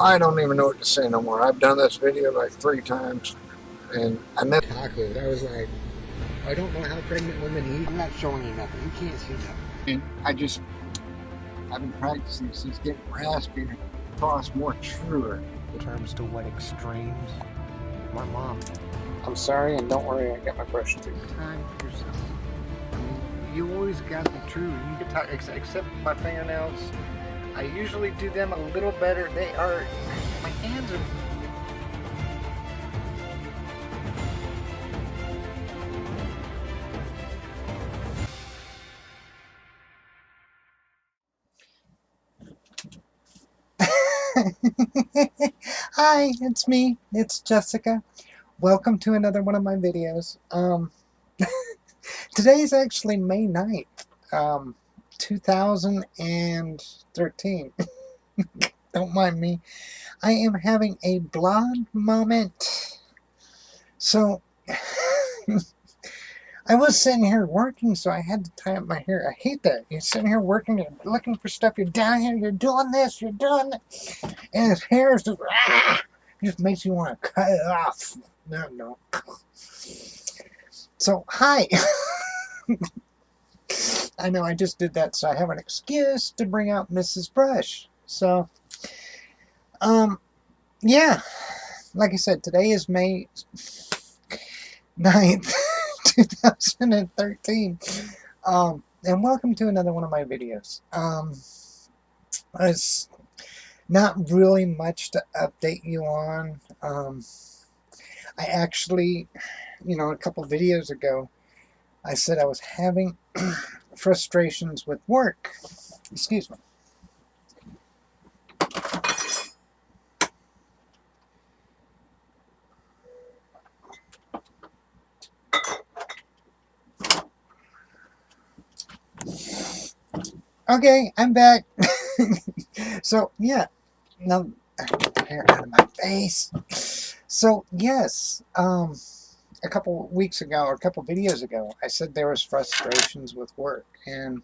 I don't even know what to say no more. I've done this video like 3 times, and I never tacos. I was like, I don't know how pregnant women eat. I'm not showing you nothing. You can't see nothing. And I've been practicing since getting raspy, toss more truer. In terms to what extremes, my mom. I'm sorry, and don't worry, I got my brush too. Time for yourself. I mean, you always got the truth. You can talk, except my fingernails. I usually do them a little better. They are, my hands are. Hi, it's me. It's Jessica. Welcome to another one of my videos. Today is actually May 9th, 2013. Don't mind me. I am having a blonde moment. So, I was sitting here working, so I had to tie up my hair. I hate that. You're sitting here working, you're looking for stuff, you're down here, you're doing this, you're doing that. And his hair is just, it just makes you want to cut it off. No. So, hi. I know I just did that, so I have an excuse to bring out Mrs. Brush. So, yeah. Like I said, today is May 9th, 2013. And welcome to another one of my videos. It's not really much to update you on. I actually, a couple videos ago, I said I was having frustrations with work. Excuse me. Okay, I'm back. So, yeah. Now, I get the hair out of my face. So, yes. A couple weeks ago, or a couple videos ago, I said there was frustrations with work. And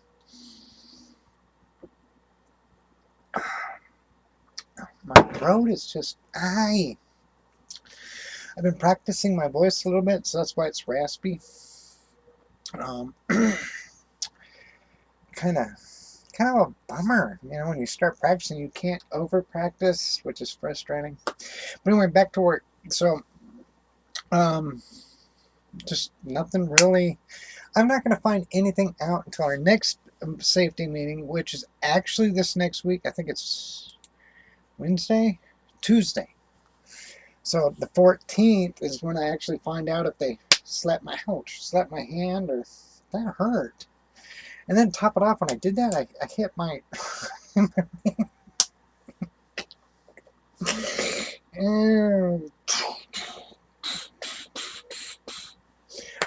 my throat is just, I've been practicing my voice a little bit, so that's why it's raspy. Kind of a bummer, when you start practicing, you can't over practice, which is frustrating. But anyway, back to work. So, just nothing really. I'm not going to find anything out until our next safety meeting, which is actually this next week. I think it's Tuesday. So the 14th is when I actually find out if they slap my hand, or that hurt. And then top it off, when I did that, I hit my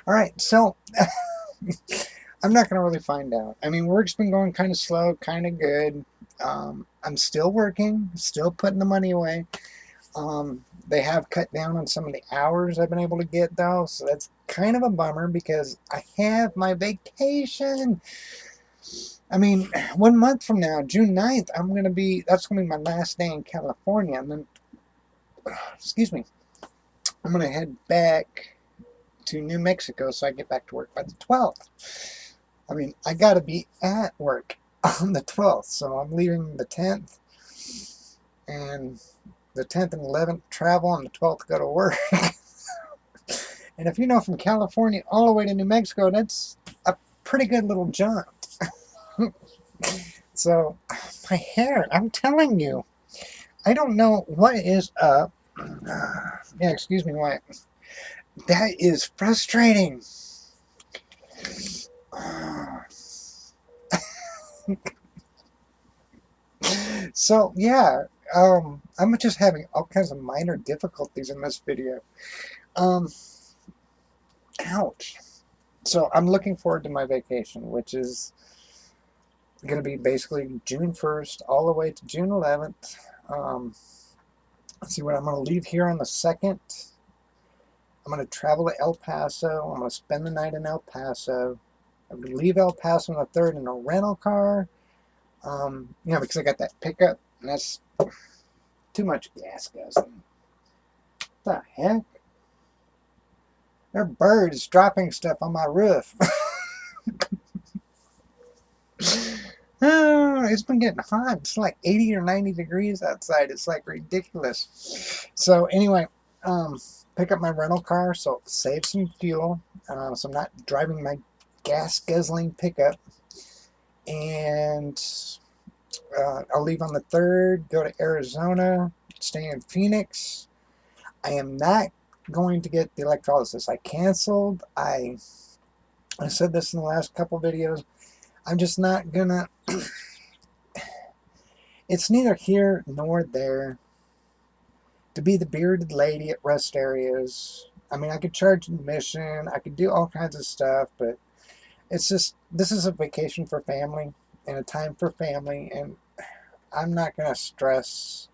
Alright, so I'm not going to really find out. I mean, work's been going kind of slow, kind of good. I'm still working, still putting the money away. They have cut down on some of the hours I've been able to get, though, so that's kind of a bummer because I have my vacation. I mean, 1 month from now, June 9th, that's going to be my last day in California. And then, excuse me, I'm going to head back to New Mexico so I get back to work by the 12th. I mean, I got to be at work on the 12th, so I'm leaving the 10th. And the 10th and 11th travel, on the 12th go to work. And if you know, from California all the way to New Mexico, that's a pretty good little jaunt. So, my hair, I'm telling you, I don't know what is up. Yeah, excuse me, why? That is frustrating. So, yeah, I'm just having all kinds of minor difficulties in this video. Ouch. So, I'm looking forward to my vacation, which is going to be basically June 1st all the way to June 11th. Let's see what I'm going to leave here on the 2nd. I'm going to travel to El Paso. I'm going to spend the night in El Paso. I'm going to leave El Paso on the 3rd in a rental car. Because I got that pickup, and that's Too much gas guzzling. What the heck? There are birds dropping stuff on my roof. Oh, it's been getting hot. It's like 80 or 90 degrees outside. It's like ridiculous. So anyway, pick up my rental car, so save some fuel. So I'm not driving my gas guzzling pickup. And I'll leave on the 3rd, go to Arizona, stay in Phoenix. I am not going to get the electrolysis. I canceled. I said this in the last couple videos. I'm just not gonna. It's neither here nor there to be the bearded lady at rest areas. I mean, I could charge admission, I could do all kinds of stuff, but it's just, this is a vacation for family and a time for family, and I'm not going to stress.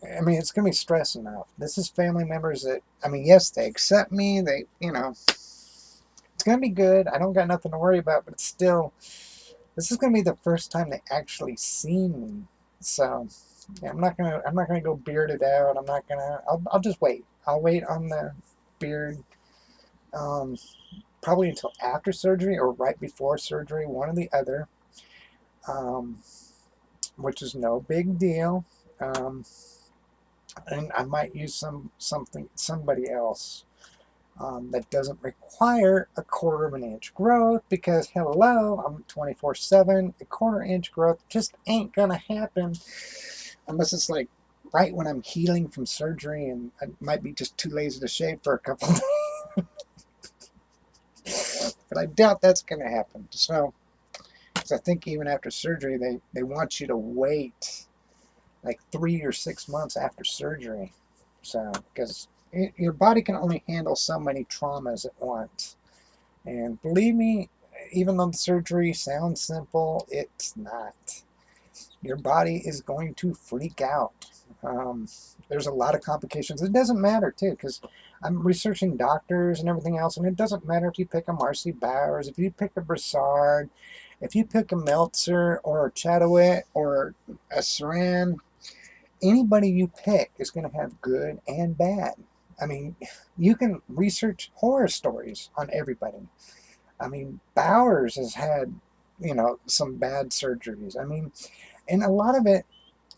I mean, it's going to be stress enough. This is family members that, I mean, yes, they accept me, they, you know, it's going to be good. I don't got nothing to worry about, but it's still, this is going to be the first time they actually see me. So, yeah, I'm not gonna go bearded out. I'm not gonna. I'll just wait. I'll wait on the beard, probably until after surgery or right before surgery, one or the other. Which is no big deal. And I might use somebody else that doesn't require a 1/4 of an inch growth, because hello, I'm 24/7. A 1/4 inch growth just ain't gonna happen unless it's like right when I'm healing from surgery, and I might be just too lazy to shave for a couple of days. But I doubt that's gonna happen. So, because I think even after surgery, they want you to wait like 3 or 6 months after surgery. So, because your body can only handle so many traumas at once. And believe me, even though the surgery sounds simple, it's not. Your body is going to freak out. There's a lot of complications. It doesn't matter, too, because I'm researching doctors and everything else, and it doesn't matter if you pick a Marcy Bowers, if you pick a Broussard, if you pick a Meltzer or a Chataway or a Saran. Anybody you pick is going to have good and bad. I mean, you can research horror stories on everybody. I mean, Bowers has had, you know, some bad surgeries. I mean, and a lot of it,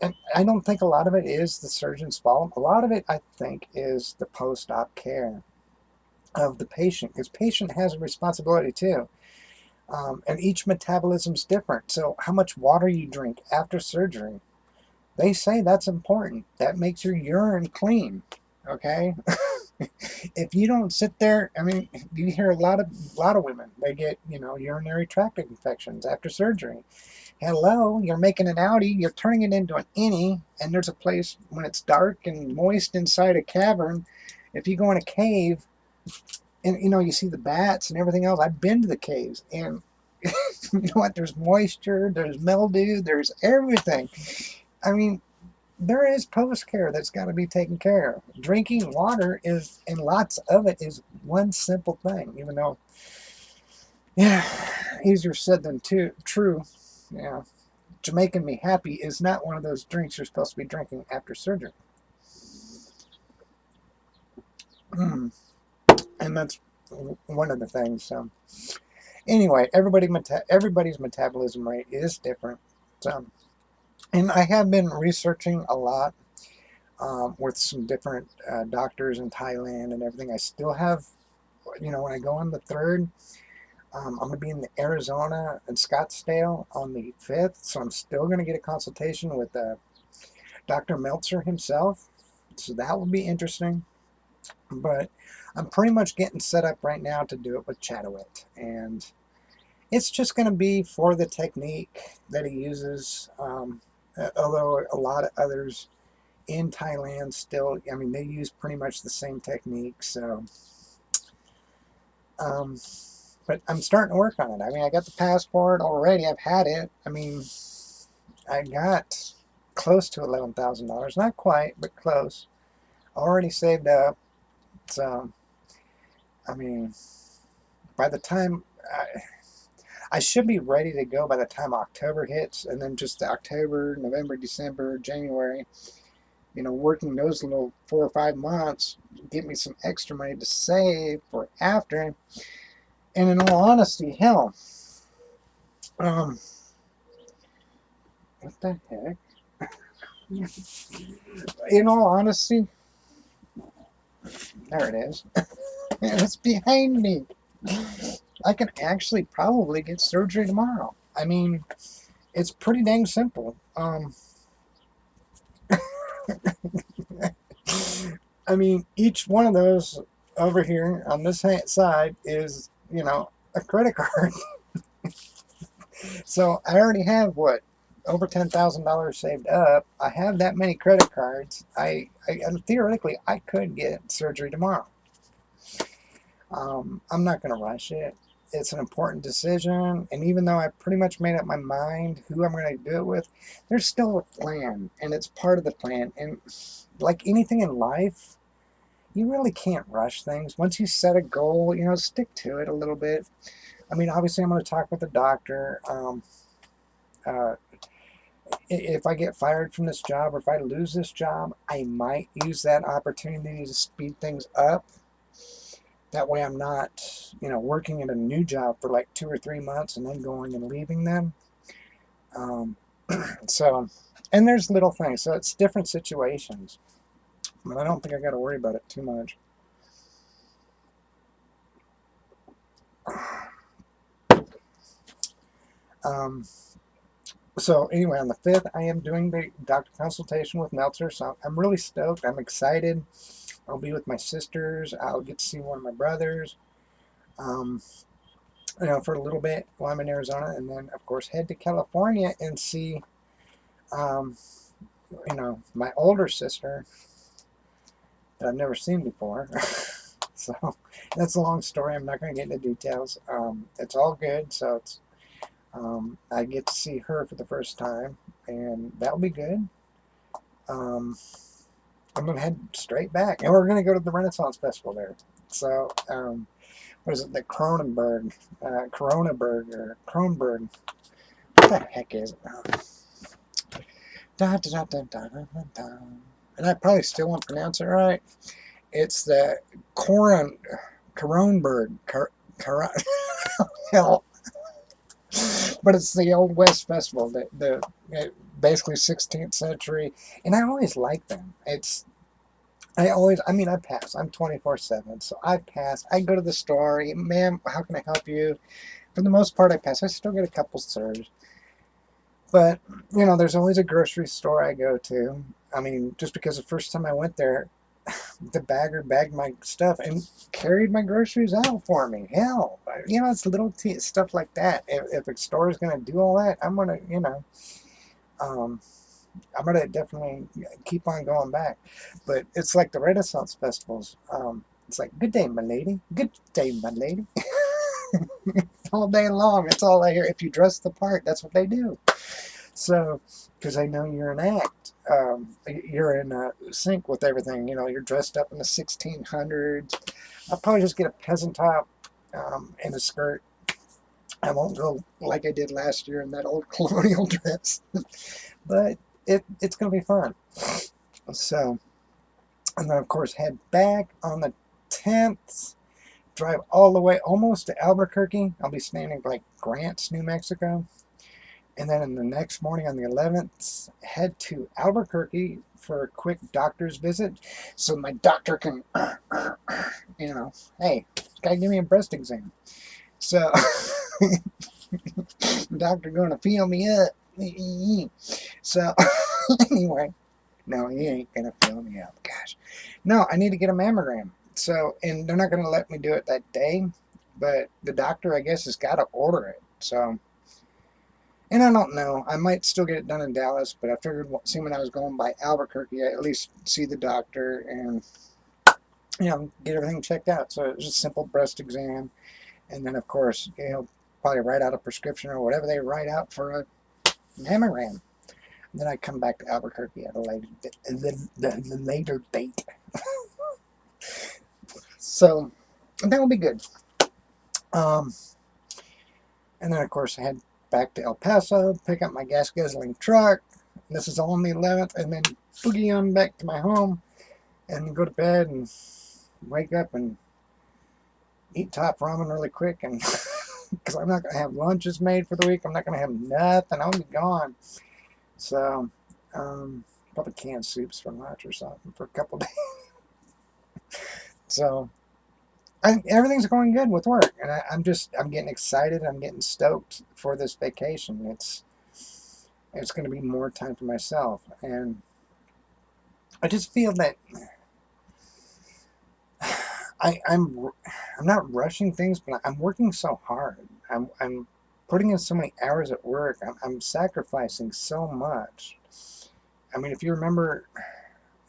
and I don't think a lot of it is the surgeon's fault. A lot of it, I think, is the post-op care of the patient, because patient has a responsibility too. And each metabolism is different. So how much water you drink after surgery, they say that's important. That makes your urine clean. Okay. If you don't sit there, I mean, you hear a lot of women, they get, you know, urinary tract infections after surgery. Hello, you're making an outie, you're turning it into an innie, and there's a place when it's dark and moist inside a cavern. If you go in a cave, and you know, you see the bats and everything else. I've been to the caves, and you know what? There's moisture, there's mildew, there's everything. I mean, there is post care that's got to be taken care of. Drinking water is, and lots of it, is one simple thing. Even though, yeah, easier said than true. Yeah, Jamaican Me Happy is not one of those drinks you're supposed to be drinking after surgery. And that's one of the things. So anyway, everybody's metabolism rate is different. So, and I have been researching a lot with some different doctors in Thailand and everything. I still have, you know, when I go on the 3rd, I'm going to be in Arizona and Scottsdale on the 5th, so I'm still going to get a consultation with Dr. Meltzer himself, so that will be interesting. But I'm pretty much getting set up right now to do it with Chataway, and it's just going to be for the technique that he uses, although a lot of others in Thailand still, I mean, they use pretty much the same technique. So but I'm starting to work on it. I mean, I got the passport already. I've had it. I mean, I got close to $11,000. Not quite, but close. Already saved up. So, I mean, by the time I should be ready to go by the time October hits, and then just October, November, December, January. working those little 4 or 5 months, get me some extra money to save for after. And in all honesty, hell, um, what the heck? In all honesty, there it is. It's behind me. I can actually probably get surgery tomorrow. I mean, it's pretty dang simple. I mean, each one of those over here on this side is, a credit card. So I already have what, over $10,000 saved up. I have that many credit cards. I theoretically I could get surgery tomorrow. I'm not going to rush it. It's an important decision, and even though I pretty much made up my mind who I'm going to do it with, there's still a plan, and it's part of the plan. And like anything in life, you really can't rush things. Once you set a goal, stick to it a little bit. I mean, obviously, I'm going to talk with the doctor. Uh, if I get fired from this job, or if I lose this job, I might use that opportunity to speed things up. That way I'm not, working at a new job for like 2 or 3 months and then going and leaving them. So, and there's little things. So it's different situations. But I don't think I got to worry about it too much. So anyway, on the 5th, I am doing the doctor consultation with Meltzer. So I'm really stoked. I'm excited. I'll be with my sisters. I'll get to see one of my brothers, for a little bit while I'm in Arizona, and then of course head to California and see, my older sister that I've never seen before. So that's a long story. I'm not going to get into details. It's all good. So it's, I get to see her for the first time, and that'll be good. I'm going to head straight back, and we're going to go to the Renaissance Festival there. So, what is it, the Kronenberg, or Kronberg, what the heck is it? Da, da, da, da, da, da, da. And I probably still won't pronounce it right. It's the Kronberg, hell. But it's the Old West Festival, the basically 16th century, and I always like them. I pass. I'm 24/7, so I pass. I go to the store, ma'am, how can I help you? For the most part, I pass. I still get a couple serves. But, there's always a grocery store I go to. I mean, just because the first time I went there, the bagger bagged my stuff and carried my groceries out for me. Hell, it's little stuff like that. If a store is going to do all that, I'm going to, I'm going to definitely keep on going back. But it's like the Renaissance festivals. It's like, good day, my lady. Good day, my lady. All day long. That's all I hear. If you dress the part, that's what they do. So, because I know you're an act. You're in sync with everything. You're dressed up in the 1600s. I'll probably just get a peasant top and a skirt. I won't go like I did last year in that old colonial dress. But it's going to be fun. So, and then of course head back on the 10th, drive all the way almost to Albuquerque. I'll be staying in like Grants, New Mexico. And then in the next morning on the 11th, head to Albuquerque for a quick doctor's visit. So my doctor can, hey, gotta give me a breast exam. So, the doctor gonna feel me up. So, anyway, no, he ain't gonna fill me up. Gosh, no, I need to get a mammogram. So, and they're not gonna let me do it that day, but the doctor, I guess, has got to order it. So, and I don't know. I might still get it done in Dallas, but I figured, seeing when I was going by Albuquerque, I at least see the doctor and get everything checked out. So it's just a simple breast exam, and then of course he'll probably write out a prescription or whatever they write out for a mammogram. And then I come back to Albuquerque at a later the later date. So that will be good. And then of course I head back to El Paso, pick up my gas guzzling truck, This is all on the 11th, and then boogie on back to my home and go to bed and wake up and eat top ramen really quick, and because I'm not going to have lunches made for the week. I'm not going to have nothing. I'll be gone. So, probably canned soups for lunch or something for a couple days. So, everything's going good with work, and I'm getting excited. I'm getting stoked for this vacation. It's going to be more time for myself, and I just feel that I'm not rushing things, but I'm working so hard. I'm putting in so many hours at work. I'm sacrificing so much. I mean, if you remember,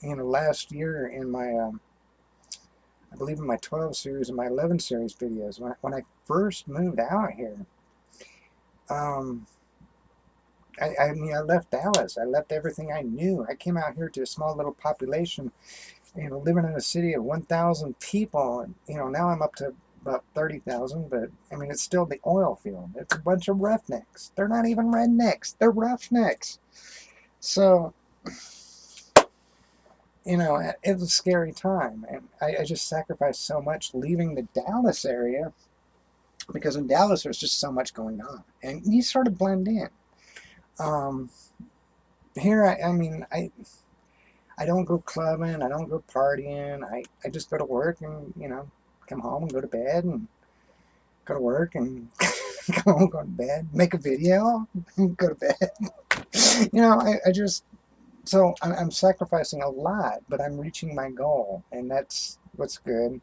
last year in my, I believe in my 12 series and my 11 series videos, when I first moved out here, I mean, I left Dallas. I left everything I knew. I came out here to a small little population, living in a city of 1,000 people. And, now I'm up to about 30,000, but, I mean, it's still the oil field. It's a bunch of roughnecks. They're not even rednecks. They're roughnecks. So, it was a scary time. And I just sacrificed so much leaving the Dallas area, because in Dallas there's just so much going on. And you sort of blend in. Here, I don't go clubbing, I don't go partying, I just go to work and, come home and go to bed and go to work and come home, go to bed, make a video, go to bed. So I'm sacrificing a lot, but I'm reaching my goal, and that's what's good.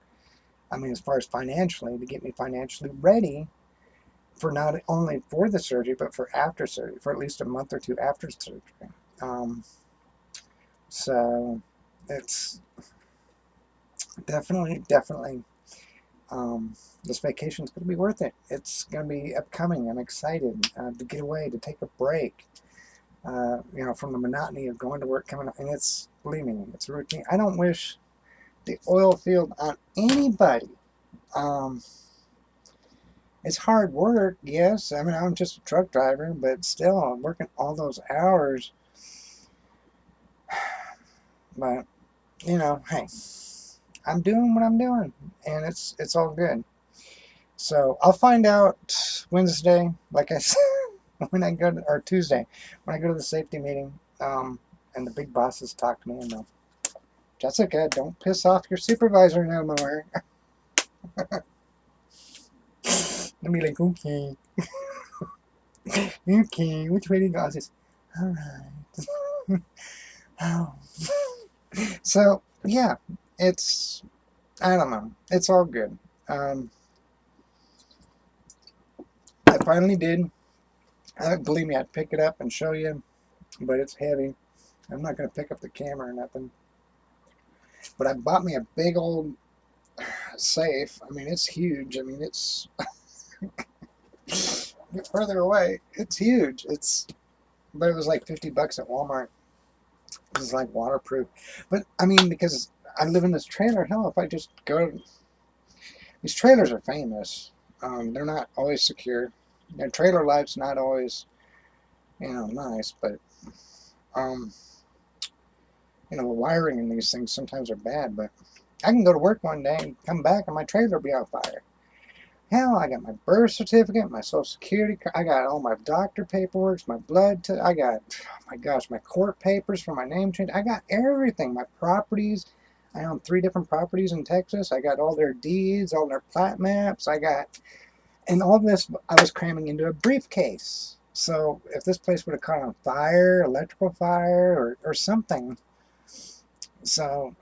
I mean, as far as financially, to get me financially ready for not only for the surgery, but for after surgery, for at least a month or two after surgery. So it's definitely, this vacation is going to be worth it. It's going to be upcoming. I'm excited to get away, to take a break, from the monotony of going to work, coming up. And it's, believe me, it's a routine. I don't wish the oil field on anybody. It's hard work, yes. I mean, I'm just a truck driver, but still, I'm working all those hours. But, hey, I'm doing what I'm doing, and it's all good. So I'll find out Wednesday, like I said, or Tuesday, when I go to the safety meeting, and the big bosses talk to me, and they'll, Jessica, don't piss off your supervisor no more. I'll be like, okay. Okay, which way to go? I says, all right. Oh. So, yeah, I don't know. It's all good. I finally did. Believe me, I'd pick it up and show you, but it's heavy. I'm not going to pick up the camera or nothing. But I bought me a big old safe. I mean, it's huge. I mean, it's get further away. It's huge. But it was like $50 at Walmart. It's like waterproof. But I mean, because I live in this trailer, hell, if I just go, these trailers are famous. They're not always secure. Their trailer life's not always, nice, but the wiring in these things sometimes are bad. But I can go to work one day and come back and my trailer will be on fire. Hell, I got my birth certificate, my social security card, I got all my doctor paperwork, my blood, I got, oh my gosh, my court papers for my name change. I got everything, my properties. I own 3 different properties in Texas. I got all their deeds, all their plat maps. And all this I was cramming into a briefcase. So if this place would have caught on fire, electrical fire, or something. So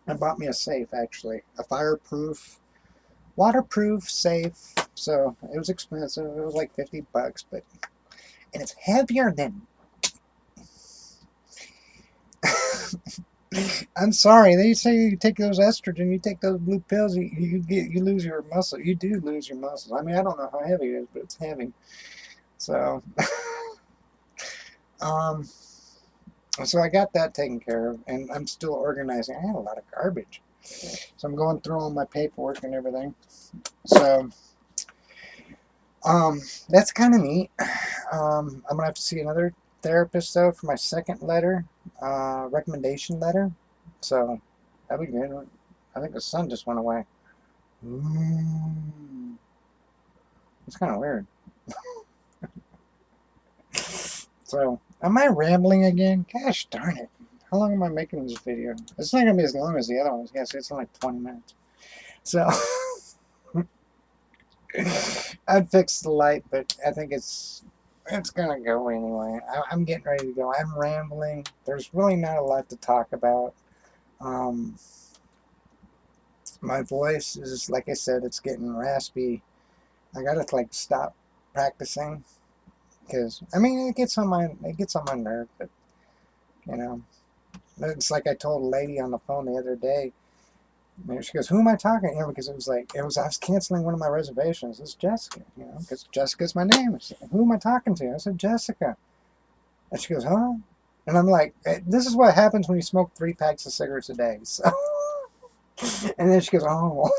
I bought me a safe, actually, a fireproof, waterproof safe. So it was expensive. It was like $50, but, and it's heavier than I'm sorry. They say you take those estrogen, you take those blue pills, you lose your muscle. You do lose your muscles. I mean, I don't know how heavy it is, but it's heavy. So, so I got that taken care of, and I'm still organizing. I had a lot of garbage, so I'm going through all my paperwork and everything. So, that's kind of neat. I'm gonna have to see another therapist though for my second letter, recommendation letter. So that'd be good. I think the sun just went away. It's kind of weird. So, am I rambling again? Gosh darn it. How long am I making this video? It's not going to be as long as the other ones. Yes, it's only 20 minutes. So, I'd fix the light, but I think it's going to go anyway. I'm getting ready to go. I'm rambling. There's really not a lot to talk about. My voice is, like I said, it's getting raspy. I got to like stop practicing because I mean it gets on my nerve, but you know, it's like I told a lady on the phone the other day. She goes, "Who am I talking?" You know, because I was canceling one of my reservations. It's Jessica, you know, because Jessica's my name. She said, "Who am I talking to?" I said, "Jessica," and she goes, "Huh?" And I'm like, "This is what happens when you smoke 3 packs of cigarettes a day." So, and then she goes, "Oh,"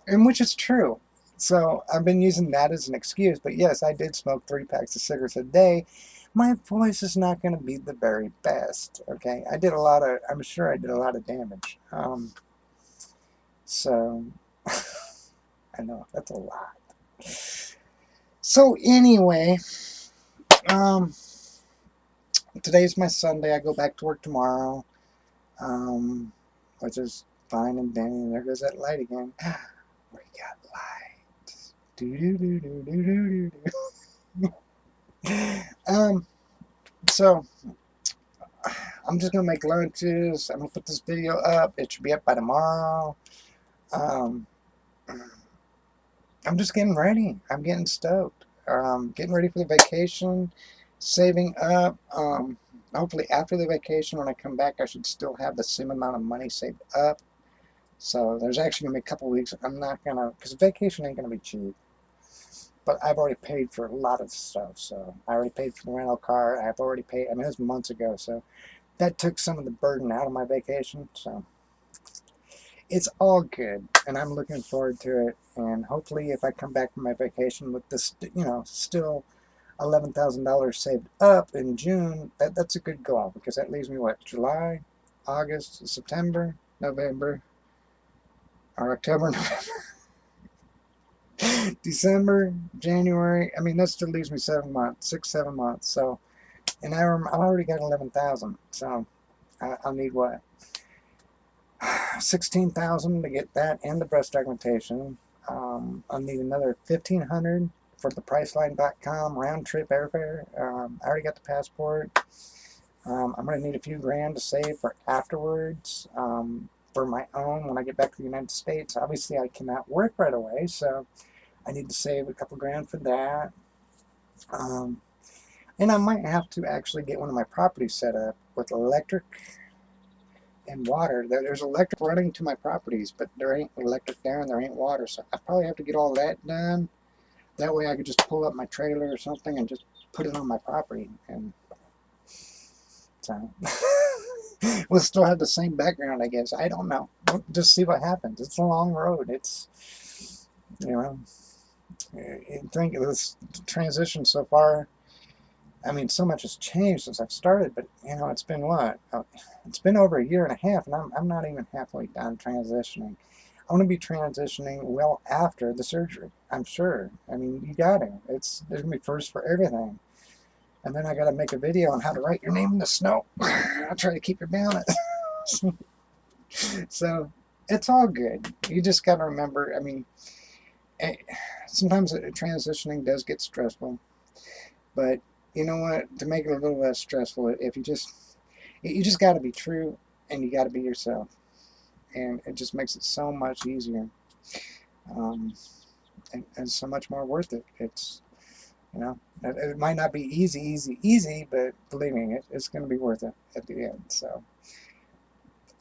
and which is true. So I've been using that as an excuse, but yes, I did smoke 3 packs of cigarettes a day. My voice is not going to be the very best, okay? I'm sure I did a lot of damage. So, I know, that's a lot. So anyway, today's my Sunday. I go back to work tomorrow, which is fine and dandy. And there goes that light again. We got light. So I'm just gonna make lunches. I'm gonna put this video up. It should be up by tomorrow. Um, I'm just getting ready. I'm getting stoked. Getting ready for the vacation, saving up. Hopefully after the vacation, when I come back, I should still have the same amount of money saved up. So there's actually gonna be a couple weeks. I'm not gonna, because vacation ain't gonna be cheap. But I've already paid for a lot of stuff. So I already paid for the rental car. I've already paid. I mean, it was months ago. So that took some of the burden out of my vacation. So it's all good, and I'm looking forward to it. And hopefully, if I come back from my vacation with this, you know, still $11,000 saved up in June, that's a good goal, because that leaves me what, July, August, September, November, or October, November, December, January. I mean, that still leaves me 7 months, 6, 7 months. So, and I already got 11,000. So I'll need what, 16,000 to get that and the breast augmentation. I'll need another 1,500 for the Priceline.com round trip airfare. I already got the passport. I'm going to need a few grand to save for afterwards, for my own when I get back to the United States. Obviously, I cannot work right away, so I need to save a couple grand for that. And I might have to actually get one of my properties set up with electric and water. There's electric running to my properties, but there ain't electric there and there ain't water, so I probably have to get all that done. That way I could just pull up my trailer or something and just put it on my property, and so we'll still have the same background, I guess. I don't know. We'll just see what happens. It's a long road. It's, you know, you think of this transition so far. I mean, so much has changed since I've started, but you know, it's been what? It's been over a year and a half, and I'm not even halfway done transitioning. I want to be transitioning well after the surgery, I'm sure. I mean, you got to. There's gonna be first for everything, and then I got to make a video on how to write your name in the snow. I'll try to keep your balance. So it's all good. You just got to remember. I mean, sometimes transitioning does get stressful, but you know what? To make it a little less stressful, if you just got to be true, and you got to be yourself, and it just makes it so much easier, and so much more worth it. It's, you know, it might not be easy, but believe me, it's going to be worth it at the end. So,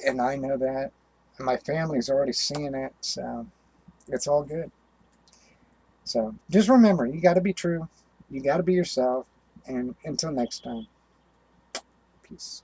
and I know that, and my family's already seeing it. So it's all good. So just remember, you got to be true, you got to be yourself. And until next time, peace.